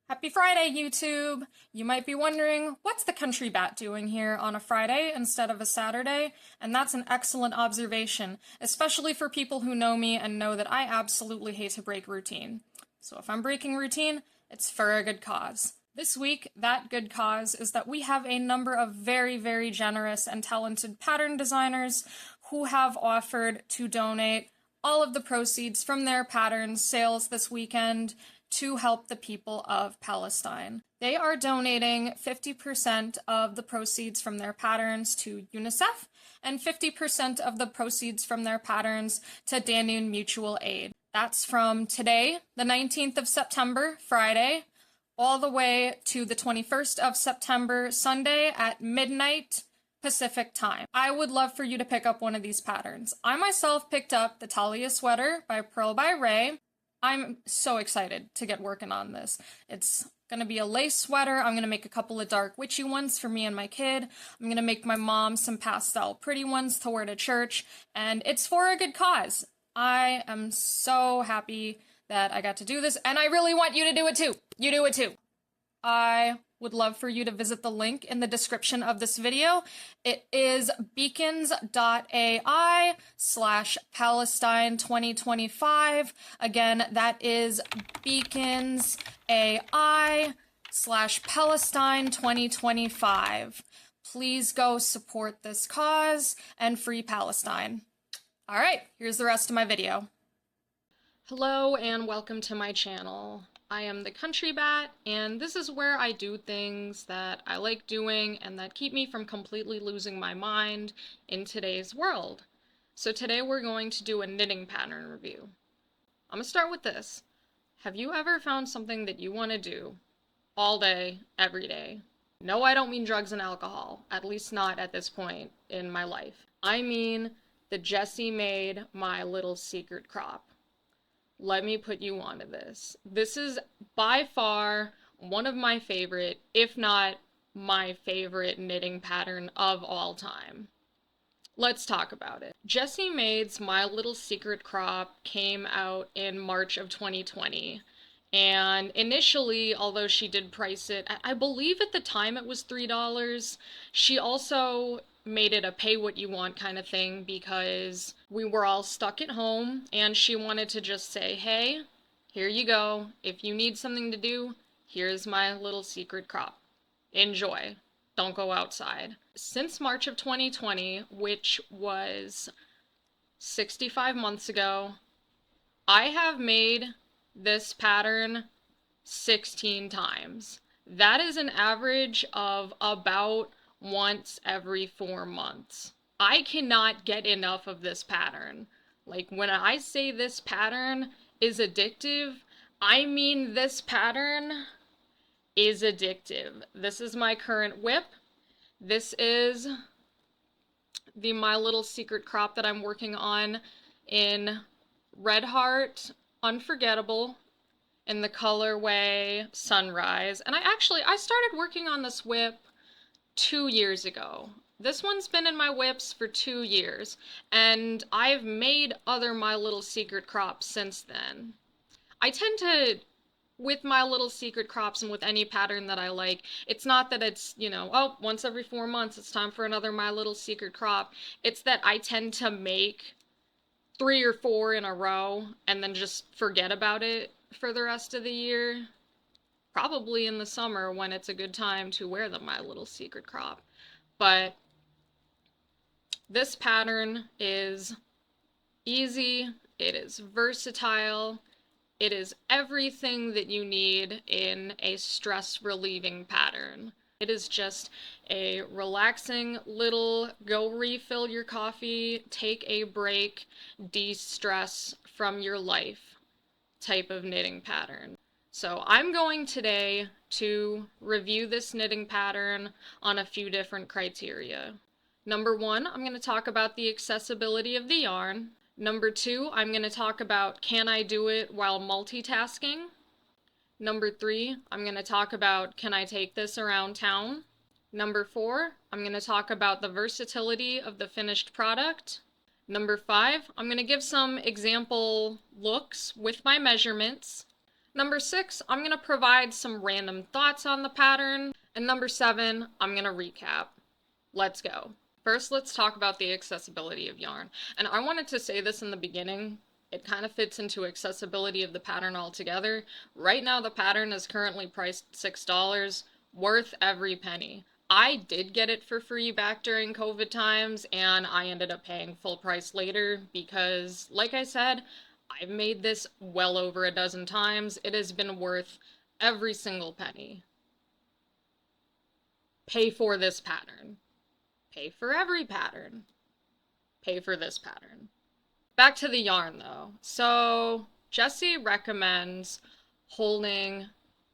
Happy Friday, YouTube! You might be wondering, what's the country bat doing here on a Friday instead of a Saturday? And that's an excellent observation, especially for people who know me and know that I absolutely hate to break routine. So if I'm breaking routine, it's for a good cause. This week, that good cause is that we have a number of very, very generous and talented pattern designers who have offered to donate all of the proceeds from their pattern sales this weekend to help the people of Palestine. They are donating 50% of the proceeds from their patterns to UNICEF and 50% of the proceeds from their patterns to Danube Mutual Aid. That's from today, the 19th of September, Friday, all the way to the 21st of September, Sunday at midnight Pacific time. I would love for you to pick up one of these patterns. I myself picked up the Talia sweater by Pearl by Ray. I'm so excited to get working on this. It's gonna be a lace sweater. I'm gonna make a couple of dark witchy ones for me and my kid. I'm gonna make my mom some pastel pretty ones to wear to church, and it's for a good cause. I am so happy that I got to do this, and I really want you to do it too. You do it too. I would love for you to visit the link in the description of this video. It is beacons.ai/Palestine 2025. Again, that is beacons.ai/Palestine 2025. Please go support this cause and free Palestine. All right, here's the rest of my video. Hello and welcome to my channel. I am the Country Bat, and this is where I do things that I like doing and that keep me from completely losing my mind in today's world. So today we're going to do a knitting pattern review. I'm gonna start with this. Have you ever found something that you want to do all day, every day? No, I don't mean drugs and alcohol, at least not at this point in my life. I mean the Jessie Maed My Little Secret Crop. Let me put you onto this. This is by far one of my favorite, if not my favorite knitting pattern of all time. Let's talk about it. Jessie Maed's My Little Secret Crop came out in March of 2020. And initially, although she did price it, I believe at the time it was $3, she also made it a pay what you want kind of thing because we were all stuck at home and she wanted to just say, hey, here you go. If you need something to do, here's my little secret crop. Enjoy. Don't go outside. Since March of 2020, which was 65 months ago, I have made this pattern 16 times. That is an average of about once every 4 months. I cannot get enough of this pattern. Like, when I say this pattern is addictive, I mean this pattern is addictive. This is my current whip. This is the My Little Secret Crop that I'm working on in Red Heart Unforgettable in the colorway Sunrise. And I started working on this whip 2 years ago. This one's been in my whips for 2 years, and I've made other My Little Secret Crops since then. I tend to, with My Little Secret Crops and with any pattern that I like, it's not that it's, oh, once every 4 months it's time for another My Little Secret Crop. It's that I tend to make 3 or 4 in a row and then just forget about it for the rest of the year. Probably in the summer when it's a good time to wear the My Little Secret Crop. But this pattern is easy, it is versatile, it is everything that you need in a stress-relieving pattern. It is just a relaxing little go refill your coffee, take a break, de-stress from your life type of knitting pattern. So I'm going today to review this knitting pattern on a few different criteria. Number 1, I'm going to talk about the accessibility of the yarn. Number 2, I'm going to talk about can I do it while multitasking. Number 3, I'm going to talk about can I take this around town. Number 4, I'm going to talk about the versatility of the finished product. Number 5, I'm going to give some example looks with my measurements. Number 6, I'm going to provide some random thoughts on the pattern. And number 7, I'm going to recap. Let's go. First, let's talk about the accessibility of yarn. And I wanted to say this in the beginning. It kind of fits into accessibility of the pattern altogether. Right now, the pattern is currently priced $6, worth every penny. I did get it for free back during COVID times, and I ended up paying full price later because, like I said, I've made this well over a dozen times. It has been worth every single penny. Pay for this pattern. Pay for every pattern. Pay for this pattern. Back to the yarn though. So Jessie recommends holding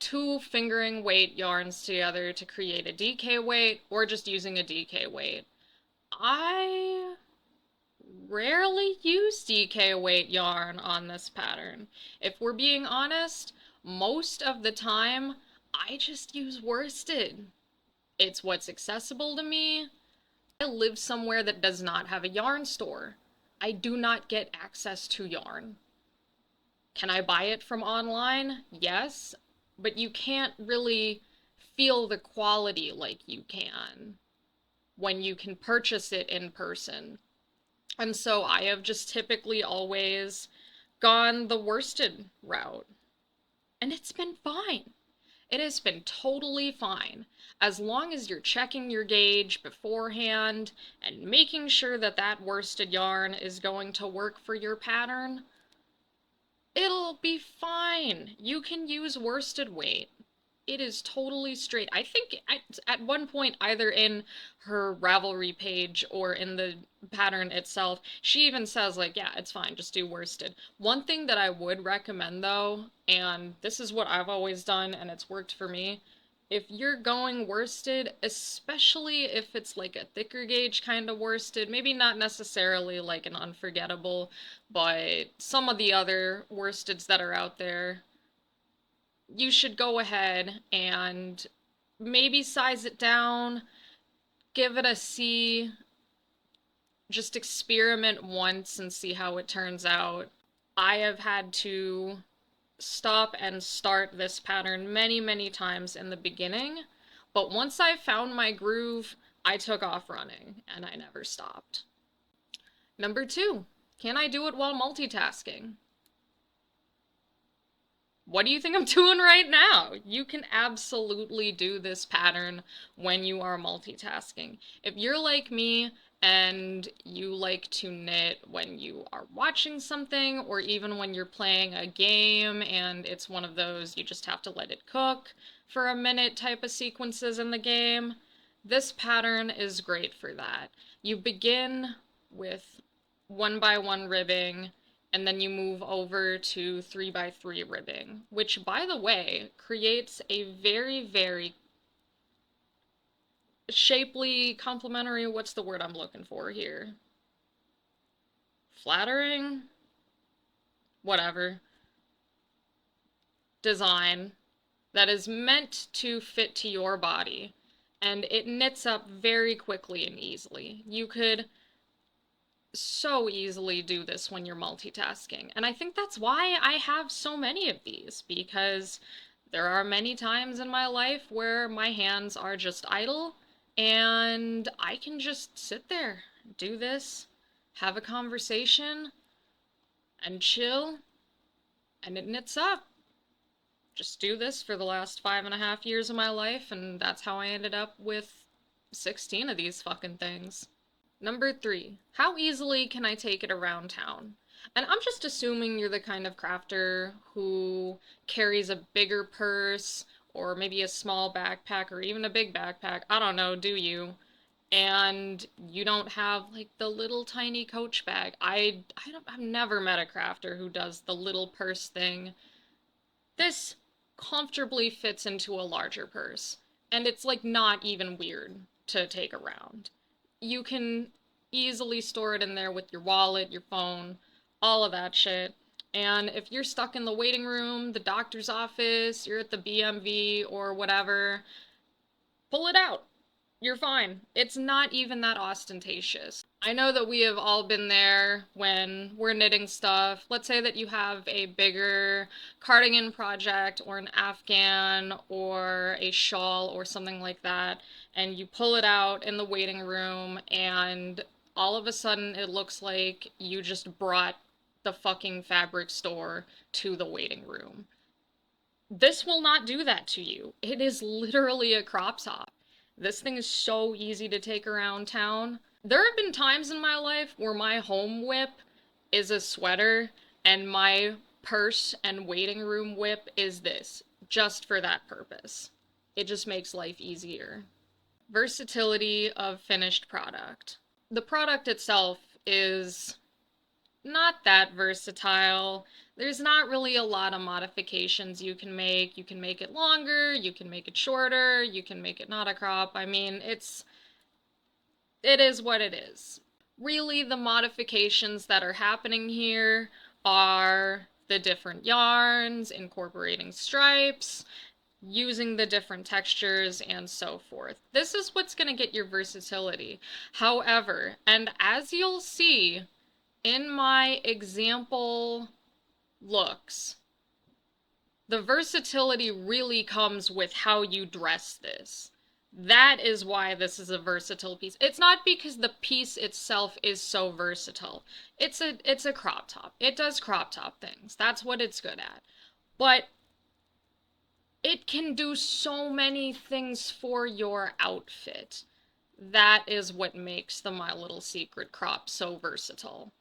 2 fingering weight yarns together to create a DK weight, or just using a DK weight. I rarely use DK weight yarn on this pattern. If we're being honest, most of the time I just use worsted. It's what's accessible to me. I live somewhere that does not have a yarn store. I do not get access to yarn. Can I buy it from online? Yes, but you can't really feel the quality like you can when you can purchase it in person. And so I have just typically always gone the worsted route. And it's been fine. It has been totally fine. As long as you're checking your gauge beforehand and making sure that that worsted yarn is going to work for your pattern, it'll be fine. You can use worsted weight. It is totally straight. I think at one point, either in her Ravelry page or in the pattern itself, she even says, like, yeah, it's fine, just do worsted. One thing that I would recommend, though, and this is what I've always done, and it's worked for me, if you're going worsted, especially if it's like a thicker gauge kind of worsted, maybe not necessarily like an Unforgettable, but some of the other worsteds that are out there, you should go ahead and maybe size it down, give it a C, just experiment once and see how it turns out. I have had to stop and start this pattern many, many times in the beginning, but once I found my groove, I took off running and I never stopped. Number 2, can I do it while multitasking? What do you think I'm doing right now? You can absolutely do this pattern when you are multitasking. If you're like me and you like to knit when you are watching something, or even when you're playing a game and it's one of those you just have to let it cook for a minute type of sequences in the game, this pattern is great for that. You begin with 1x1 ribbing, and then you move over to 3x3 ribbing, which, by the way, creates a very, very shapely, complementary, what's the word I'm looking for here? Flattering? Whatever. Design that is meant to fit to your body, and it knits up very quickly and easily. You could so easily do this when you're multitasking. And I think that's why I have so many of these, because there are many times in my life where my hands are just idle and I can just sit there, do this, have a conversation, and chill, and it knits up. Just do this for the last 5.5 years of my life, and that's how I ended up with 16 of these fucking things. Number 3, how easily can I take it around town? And I'm just assuming you're the kind of crafter who carries a bigger purse, or maybe a small backpack, or even a big backpack. I don't know, do you? And you don't have like the little tiny coach bag. I've never met a crafter who does the little purse thing. This comfortably fits into a larger purse, and it's like not even weird to take around. You can easily store it in there with your wallet, your phone, all of that shit. And if you're stuck in the waiting room, the doctor's office, you're at the BMV or whatever, pull it out. You're fine. It's not even that ostentatious. I know that we have all been there when we're knitting stuff. Let's say that you have a bigger cardigan project or an afghan or a shawl or something like that, and you pull it out in the waiting room, and all of a sudden it looks like you just brought the fucking fabric store to the waiting room. This will not do that to you. It is literally a crop top. This thing is so easy to take around town. There have been times in my life where my home whip is a sweater and my purse and waiting room whip is this, just for that purpose. It just makes life easier. Versatility of finished product. The product itself is not that versatile. There's not really a lot of modifications you can make. You can make it longer, you can make it shorter, you can make it not a crop. I mean, it is what it is. Really, the modifications that are happening here are the different yarns, incorporating stripes, using the different textures, and so forth. This is what's going to get your versatility. However, and as you'll see in my example looks, the versatility really comes with how you dress this. That is why this is a versatile piece. It's not because the piece itself is so versatile. It's a crop top. It does crop top things. That's what it's good at. But it can do so many things for your outfit. That is what makes the My Little Secret crop so versatile.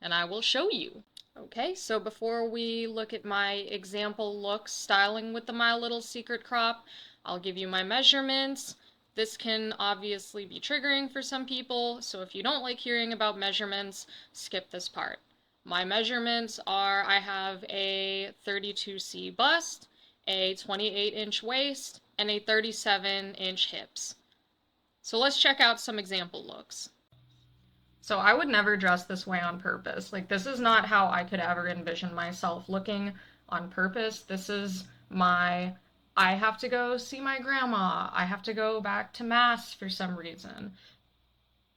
And I will show you. Okay, so before we look at my example looks styling with the My Little Secret crop, I'll give you my measurements. This can obviously be triggering for some people, so if you don't like hearing about measurements, skip this part. My measurements are, I have a 32C bust, a 28-inch waist, and a 37-inch hips. So let's check out some example looks. So I would never dress this way on purpose. Like, this is not how I could ever envision myself looking on purpose. This is my, I have to go see my grandma. I have to go back to mass for some reason.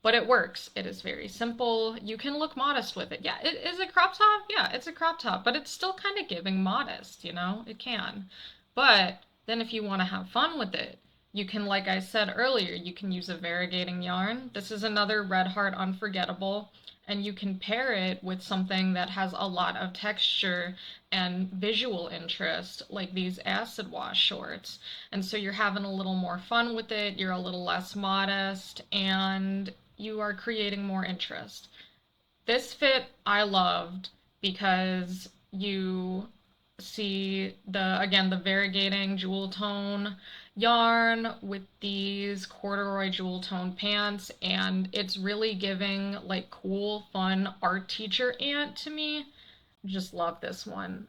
But it works. It is very simple. You can look modest with it. Yeah, it is a crop top. Yeah, it's a crop top, but it's still kind of giving modest, you know? It can. But then if you want to have fun with it, you can, like I said earlier, you can use a variegating yarn. This is another Red Heart Unforgettable, and you can pair it with something that has a lot of texture and visual interest, like these acid wash shorts. And so you're having a little more fun with it, you're a little less modest, and you are creating more interest. This fit I loved because you see the variegating jewel tone yarn with these corduroy jewel tone pants, and it's really giving like cool, fun art teacher aunt to me. Just love this one.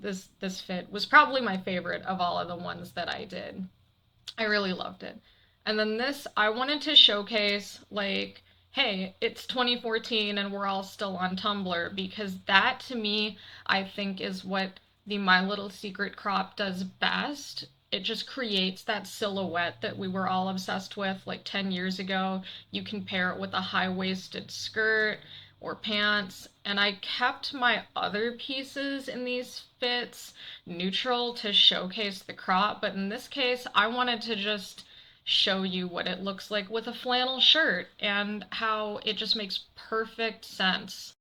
This fit was probably my favorite of all of the ones that I did. I really loved it. And then this, I wanted to showcase, like, hey, it's 2014 and we're all still on Tumblr, because that to me, I think, is what the My Little Secret crop does best. It just creates that silhouette that we were all obsessed with like 10 years ago. You can pair it with a high-waisted skirt or pants, and I kept my other pieces in these fits neutral to showcase the crop, but in this case I wanted to just show you what it looks like with a flannel shirt and how it just makes perfect sense.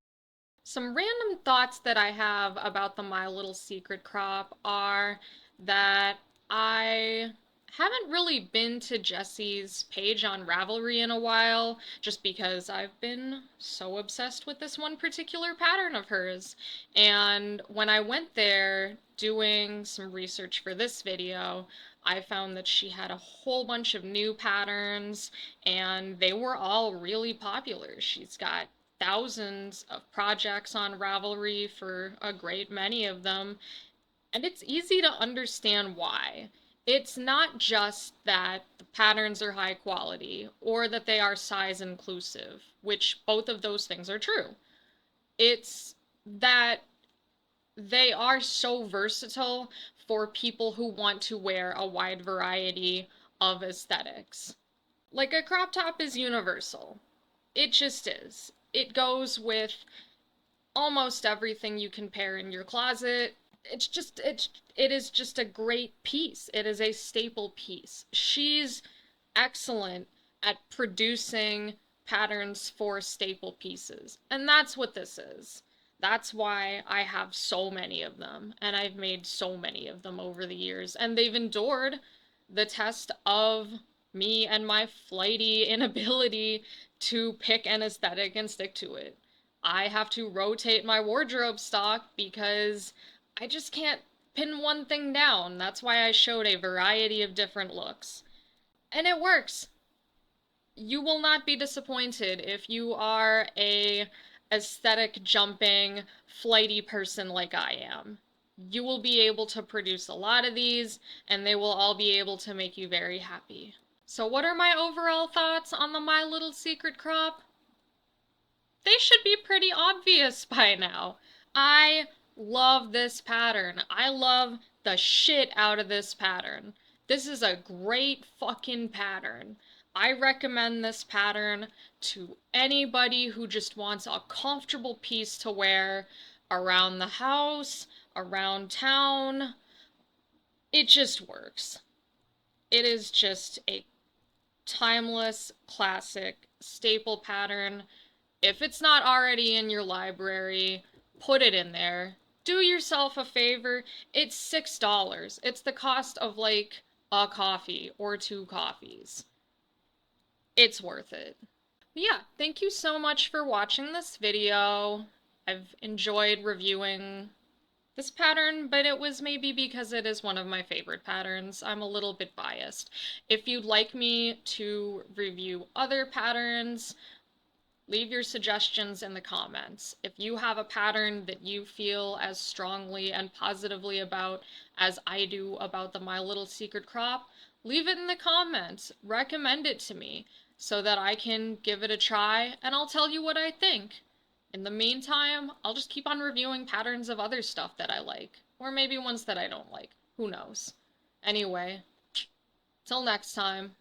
Some random thoughts that I have about the My Little Secret crop are that I haven't really been to Jessie's page on Ravelry in a while, just because I've been so obsessed with this one particular pattern of hers. And when I went there doing some research for this video, I found that she had a whole bunch of new patterns, and they were all really popular. She's got thousands of projects on Ravelry for a great many of them, and it's easy to understand why. It's not just that the patterns are high quality or that they are size inclusive, which both of those things are true. It's that they are so versatile for people who want to wear a wide variety of aesthetics. Like, a crop top is universal. It just is. It goes with almost everything you can pair in your closet. It is just a great piece. It is a staple piece. She's excellent at producing patterns for staple pieces. And that's what this is. That's why I have so many of them, and I've made so many of them over the years, and they've endured the test of me and my flighty inability to pick an aesthetic and stick to it. I have to rotate my wardrobe stock because I just can't pin one thing down. That's why I showed a variety of different looks. And it works. You will not be disappointed if you are a aesthetic jumping, flighty person like I am. You will be able to produce a lot of these, and they will all be able to make you very happy. So what are my overall thoughts on the My Little Secret crop? They should be pretty obvious by now. I love this pattern. I love the shit out of this pattern. This is a great fucking pattern. I recommend this pattern to anybody who just wants a comfortable piece to wear around the house, around town. It just works. It is just a timeless, classic, staple pattern. If it's not already in your library, put it in there. Do yourself a favor. It's $6. It's the cost of like a coffee or 2 coffees. It's worth it. But yeah, thank you so much for watching this video. I've enjoyed reviewing this pattern, but it was maybe because it is one of my favorite patterns. I'm a little bit biased. If you'd like me to review other patterns, leave your suggestions in the comments. If you have a pattern that you feel as strongly and positively about as I do about the My Little Secret crop, leave it in the comments. Recommend it to me so that I can give it a try, and I'll tell you what I think. In the meantime, I'll just keep on reviewing patterns of other stuff that I like, or maybe ones that I don't like. Who knows? Anyway, till next time.